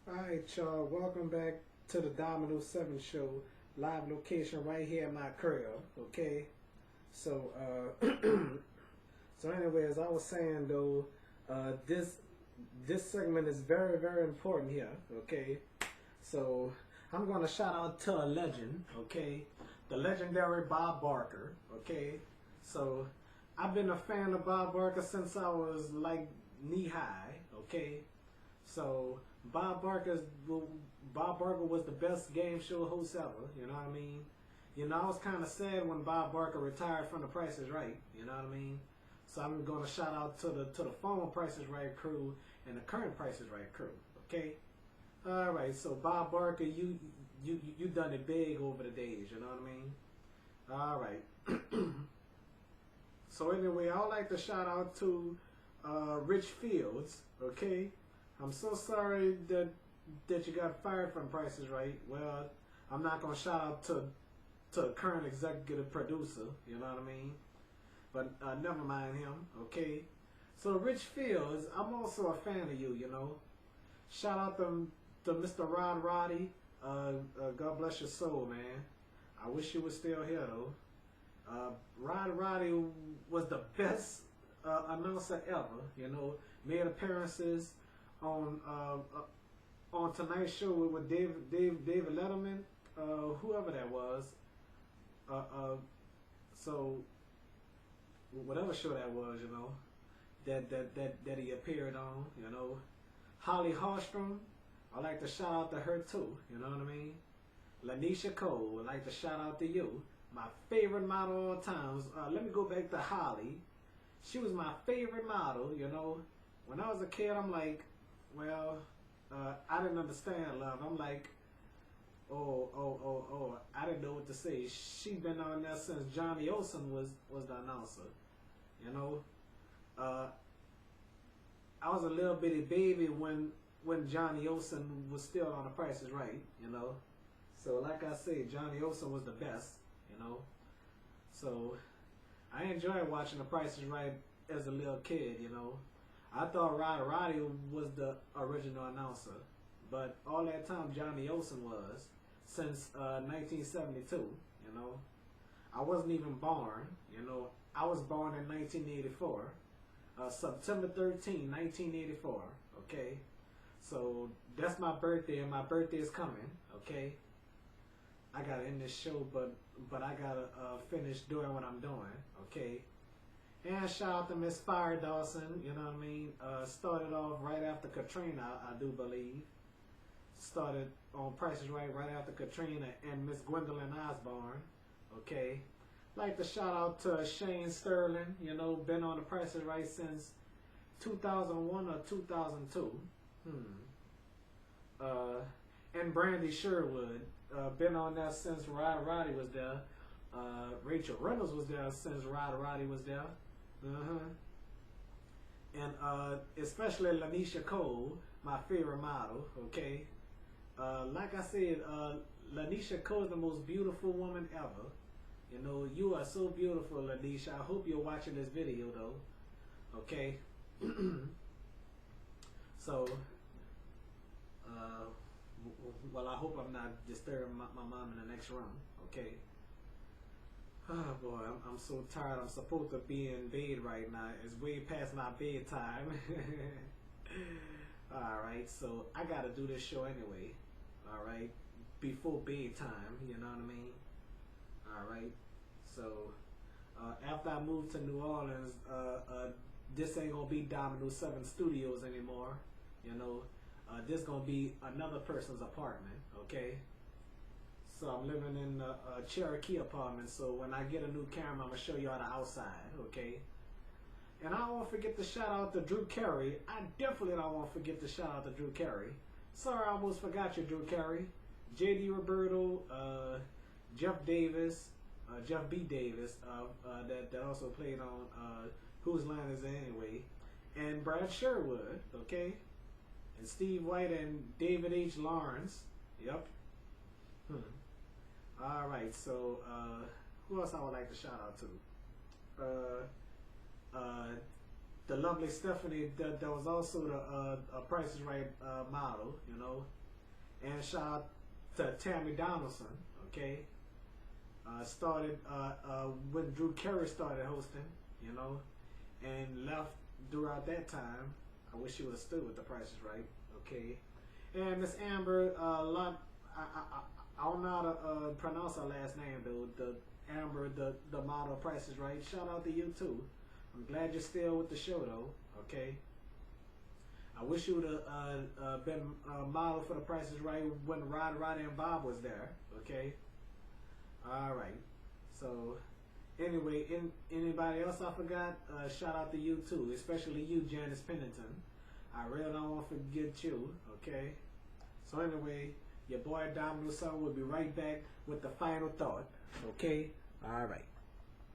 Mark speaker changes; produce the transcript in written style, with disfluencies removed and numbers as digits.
Speaker 1: Alright, y'all, welcome back to the Domino 7 show, live location right here in my crib, okay? So, so anyway, as I was saying though, this segment is very, very important here, okay? So, I'm going to shout out to a legend, okay? The legendary Bob Barker, okay? So, I've been a fan of Bob Barker since I was like knee-high, okay? So, Bob Barker was the best game show host ever, you know what I mean? You know, I was kind of sad when Bob Barker retired from The Price is Right, you know what I mean? So I'm going to shout out to the former Price is Right crew and the current Price is Right crew, okay? All right, so Bob Barker, you done it big over the days, you know what I mean? All right. So anyway, I would like to shout out to Rich Fields, okay? I'm so sorry that you got fired from Price is Right. Well, I'm not gonna shout out to current executive producer, you know what I mean? But never mind him, okay? So Rich Fields, I'm also a fan of you, you know. Shout out to Mr. Rod Roddy. God bless your soul, man. I wish you were still here though. Rod Roddy was the best announcer ever, you know. Made appearances on Tonight Show with David Letterman, whoever that was. So whatever show that was, you know, that he appeared on, you know. Holly Hallstorm, I like to shout out to her too, you know what I mean. Lanisha Cole, I like to shout out to you. My favorite model of all times. Let me go back to Holly. She was my favorite model, you know. When I was a kid, I'm like, well, I didn't understand love. I'm like, oh, I didn't know what to say. She been on there since Johnny Olsen was the announcer, you know. I was a little bitty baby when Johnny Olsen was still on The Price is Right, you know. So like I said, Johnny Olsen was the best, you know. So I enjoyed watching The Price is Right as a little kid, you know. I thought Rod Roddy was the original announcer, but all that time Johnny Olsen was, since 1972, you know. I wasn't even born, you know. I was born in 1984, September 13, 1984, okay. So that's my birthday, and my birthday is coming, okay. I gotta end this show, but I gotta finish doing what I'm doing, okay. And shout out to Miss Phire Dawson, you know what I mean? Started off right after Katrina, I do believe. Started on Price is Right after Katrina, and Miss Gwendolyn Osborne, okay. Like to shout out to Shane Sterling, you know, been on The Price is Right since 2001 or 2002. And Brandy Sherwood, been on that since Rod Roddy was there. Rachel Reynolds was there since Rod Roddy was there. And especially Lanisha Cole, my favorite model, okay. Like I said, Lanisha Cole is the most beautiful woman ever. You know, you are so beautiful, Lanisha. I hope you're watching this video though, okay. So, well, I hope I'm not disturbing my mom in the next room, okay. Oh boy, I'm so tired. I'm supposed to be in bed right now. It's way past my bedtime. Alright, so I gotta do this show anyway. Alright, before bedtime, you know what I mean? Alright, so after I move to New Orleans, this ain't gonna be Domino 7 Studios anymore. You know, this gonna be another person's apartment, okay? So I'm living in a Cherokee apartment, so when I get a new camera, I'm going to show y'all the outside, okay? And I don't want to forget to shout out to Drew Carey. I definitely don't want to forget to shout out to Drew Carey. Sorry, I almost forgot you, Drew Carey. J.D. Roberto, Jeff Davis, Jeff B. Davis, that also played on Whose Line Is It Anyway? And Brad Sherwood, okay? And Steve White and David H. Lawrence, yep. Alright, so who else I would like to shout out to? the lovely Stephanie that was also the Price is Right model, you know. And shout out to Tammy Donaldson, okay. Started when Drew Carey started hosting, you know, and left throughout that time. I wish she would have stood with the Price is Right, okay. And Miss Amber, I don't know how to pronounce her last name though. The Amber, the model Price is Right. Shout out to you too. I'm glad you're still with the show though, okay. I wish you would have been model for the Price is Right when Rod Roddy and Bob was there, okay. All right. So anyway, anybody else I forgot? Shout out to you too, especially you, Janice Pennington. I really don't want to forget you, okay? So anyway, your boy Dominoes will be right back with the final thought, okay? All right.